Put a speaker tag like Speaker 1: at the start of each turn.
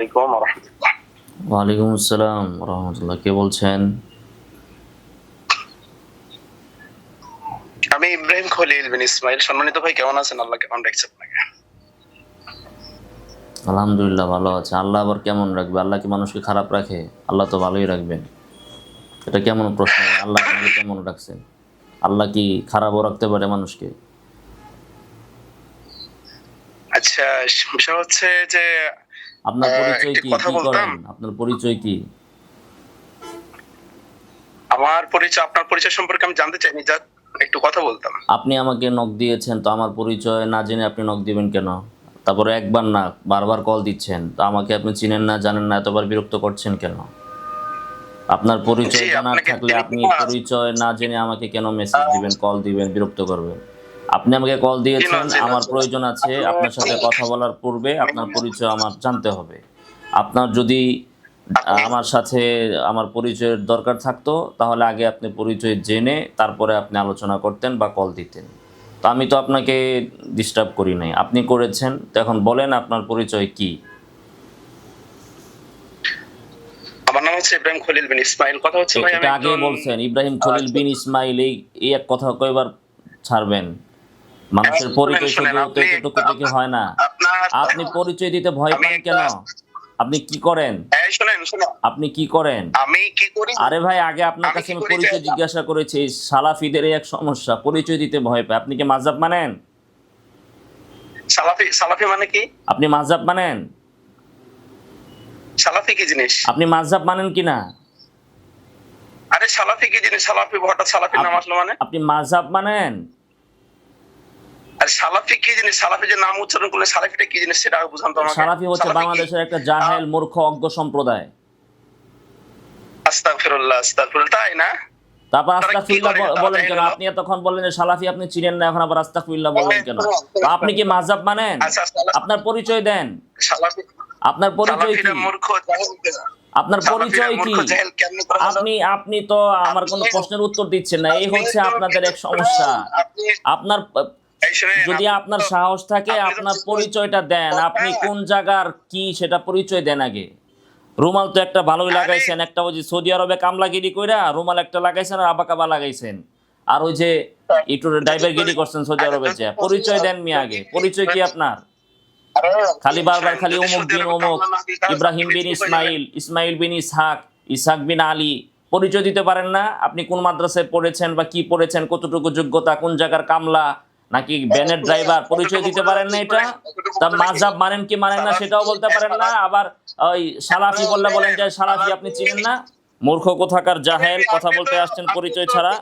Speaker 1: আলাইকুম ওয়া রাহমাতুল্লাহ।
Speaker 2: ওয়ালাইকুম আসসালাম রহমতুল্লাহ। কে বলছেন?
Speaker 1: আমি ইব্রাহিম খলিল বিন ইসমাইল। সম্মানিত ভাই, কেমন আছেন? আল্লাহ কেমন রাখছে আপনাকে?
Speaker 2: আলহামদুলিল্লাহ ভালো আছে। আল্লাহ আবার কেমন রাখবে? আল্লাহ কি মানুষকে খারাপ রাখে? আল্লাহ তো ভালোই রাখবেন। এটা কেমন প্রশ্ন? আল্লাহ আপনাকে কেমন রাখছেন? আল্লাহ কি খারাপও রাখতে পারে মানুষকে?
Speaker 1: আচ্ছা, বিষয় হচ্ছে যে
Speaker 2: আপনার পরিচয়
Speaker 1: একটি
Speaker 2: কি?
Speaker 1: কথা
Speaker 2: কি
Speaker 1: বলতাম।
Speaker 2: করেন? আপনার পরিচয় কি?
Speaker 1: আমার পরিচয়, আপনার পরিচয় সম্পর্কে আমি জানতে চাইনি, যা একটু কথা বলতাম।
Speaker 2: আপনি আমাকে নক দিয়েছেন, তো আমার পরিচয় না জেনে আপনি নক দিবেন কেন? তারপরে একবার না বারবার কল দিচ্ছেন, তো আমাকে আপনি চিনেন না জানেন না, এতবার বিরক্ত করছেন কেন? আপনার পরিচয়
Speaker 1: জি,
Speaker 2: জানার
Speaker 1: আপনাকে
Speaker 2: থাকলে
Speaker 1: চিনি
Speaker 2: আপনি
Speaker 1: কিনা
Speaker 2: পরিচয় না জেনে আমাকে কেন মেসেজ দিবেন, কল দিবেন, বিরক্ত করবেন? আপনি আমাকে কল দিয়েছেন, আমার প্রয়োজন আছে, আপনার সাথে কথা বলার পূর্বে আপনার পরিচয় আমার জানতে হবে। আপনার যদি আমার সাথে আমার পরিচয়ের দরকার থাকতো, তাহলে আগে আপনি পরিচয় জেনে তারপরে আপনি আলোচনা করতেন বা কল দিতেন। তো আমি তো আপনাকে ডিস্টার্ব করি নাই, আপনি করেছেন। তো এখন বলেন আপনার পরিচয় কি?
Speaker 1: আমার নাম হচ্ছে ইব্রাহিম খলিল বিন ইসমাইল। কথা হচ্ছে ভাই, আমি
Speaker 2: এটা আগে
Speaker 1: একজন
Speaker 2: বলছেন ইব্রাহিম খলিল বিন ইসমাইল, এই এক কথা কয়বার ছাড়বেন? মানুষের
Speaker 1: শুনেন
Speaker 2: পরিচয়
Speaker 1: শুনেন,
Speaker 2: শুধু তো
Speaker 1: আপনি
Speaker 2: এতটুকু থেকে হয় না।
Speaker 1: আপনার
Speaker 2: আপনি পরিচয় দিতে ভয়
Speaker 1: আমি
Speaker 2: পান
Speaker 1: একটা
Speaker 2: কেন? আপনি কি করেন?
Speaker 1: শুনেন শুনেন,
Speaker 2: আপনি কি করেন?
Speaker 1: আমি কি করি,
Speaker 2: আরে ভাই, আগে আপনার
Speaker 1: আমি
Speaker 2: কাছে
Speaker 1: কি
Speaker 2: আমি
Speaker 1: করি যে
Speaker 2: পরিচয় জিজ্ঞাসা করেছি। সালাফিদের এই এক সমস্যা, পরিচয় দিতে ভয় পায়। আপনি কি মাযহাব মানেন?
Speaker 1: সালাফি, সালাফি মানে কি?
Speaker 2: আপনি মাযহাব মানেন?
Speaker 1: সালাফি কি জিনিস?
Speaker 2: আপনি মাযহাব মানেন কিনা?
Speaker 1: আরে সালাফি কি জিনিস? সালাফি, হঠাৎ সালাফির নাম আসলো মানে?
Speaker 2: আপনি মাযহাব মানেন?
Speaker 1: আর সালাফি কি জিনিস? সালাফি যে নাম উচ্চারণ করলে সালাফিটা কি জিনিস সেটা আগে বুঝান তো আমাকে।
Speaker 2: সালাফি হচ্ছে
Speaker 1: সালাফি কি?
Speaker 2: বাংলাদেশের একটা জাহেল, মূর্খ, অজ্ঞ সম্প্রদায়।
Speaker 1: আস্তাগফিরুল্লাহ, আস্তাগফিরুল্লাহ। তাই না?
Speaker 2: তারপর
Speaker 1: তারা কি
Speaker 2: আস্তাগফিরুল্লাহ
Speaker 1: করে? তারা
Speaker 2: বলেন
Speaker 1: জাহেল
Speaker 2: কেন?
Speaker 1: হলো।
Speaker 2: আপনি এতক্ষণ বললেন যে সালাফি আপনি চিনেন না, এখন আবার আস্তাগফিরুল্লাহ বললেন কেন? তো আপনি কি মাযহাব মানেন?
Speaker 1: আচ্ছা,
Speaker 2: আপনার পরিচয় দেন।
Speaker 1: সালাফি,
Speaker 2: আপনার পরিচয়
Speaker 1: সালাফিরা
Speaker 2: কি?
Speaker 1: মূর্খ জাহেল কেন?
Speaker 2: আপনার
Speaker 1: সালাফিরা
Speaker 2: পরিচয়
Speaker 1: মূর্খ
Speaker 2: কি?
Speaker 1: জাহেল কেমনে করা হলো?
Speaker 2: আপনি আপনি তো আমার কোনো
Speaker 1: আপনি
Speaker 2: প্রশ্নের উত্তর দিচ্ছেন না। এই
Speaker 1: আপনি
Speaker 2: হচ্ছে
Speaker 1: তো
Speaker 2: আপনাদের
Speaker 1: কিছু
Speaker 2: এক সমস্যা।
Speaker 1: আপনি
Speaker 2: আপনার
Speaker 1: এই শুনেন,
Speaker 2: যদি
Speaker 1: আপনি
Speaker 2: আপনার
Speaker 1: তো
Speaker 2: সাহস থাকে
Speaker 1: আপনি তো
Speaker 2: আপনার
Speaker 1: কিছু
Speaker 2: পরিচয়টা দেন। আপনি
Speaker 1: হ্যাঁ,
Speaker 2: কোন জায়গার কি সেটা পরিচয় দেন আগে। রুমাল তো একটা ভালোই
Speaker 1: আরে
Speaker 2: লাগাইছেন, একটা ওই যে সৌদি আরবে কামলাগিরি কইরা রুমাল একটা লাগাইছেন আর আবাকাবা লাগাইছেন। আর ওই যে একটু ড্রাইভারগিরি করছেন সৌদি
Speaker 1: আরে
Speaker 2: আরবে
Speaker 1: যদি
Speaker 2: যে। পরিচয় দেন মিয়া আগে। পরিচয় কি আপনার? খালি বারবার খালি
Speaker 1: যদি
Speaker 2: অমুক
Speaker 1: সৌদি
Speaker 2: বিন
Speaker 1: আরবে
Speaker 2: অমুক,
Speaker 1: কামলা না দিই তাহলে
Speaker 2: ইব্রাহিম বিন
Speaker 1: চাকরি হয়ে যাবে।
Speaker 2: ইসমাইল, ইসমাইল বিন ইসহাক, ইসহাক বিন আলী। পরিচয় দিতে পারেন না? আপনি কোন মাদ্রাসায় পড়েছেন বা কি পড়েছেন, কতটুকু যোগ্যতা, কোন জায়গার কামলা নাকি ভ্যানের ড্রাইভার, পরিচয়
Speaker 1: কতটুকু
Speaker 2: দিতে
Speaker 1: বোঝা
Speaker 2: পারেন
Speaker 1: যাচ্ছে
Speaker 2: না এটা?
Speaker 1: শুনেন, কতটুকু
Speaker 2: তা
Speaker 1: বোঝা যায় কি?
Speaker 2: মাযহাব মানেন কি মানেন না সেটাও বলতে পারেন না। আবার ওই সালাফি বললে বলেন যে সালাফি আপনি চিনেন না। মূর্খ কোথাকার জাহেল, কথা বলতে আসছেন পরিচয় ছাড়া।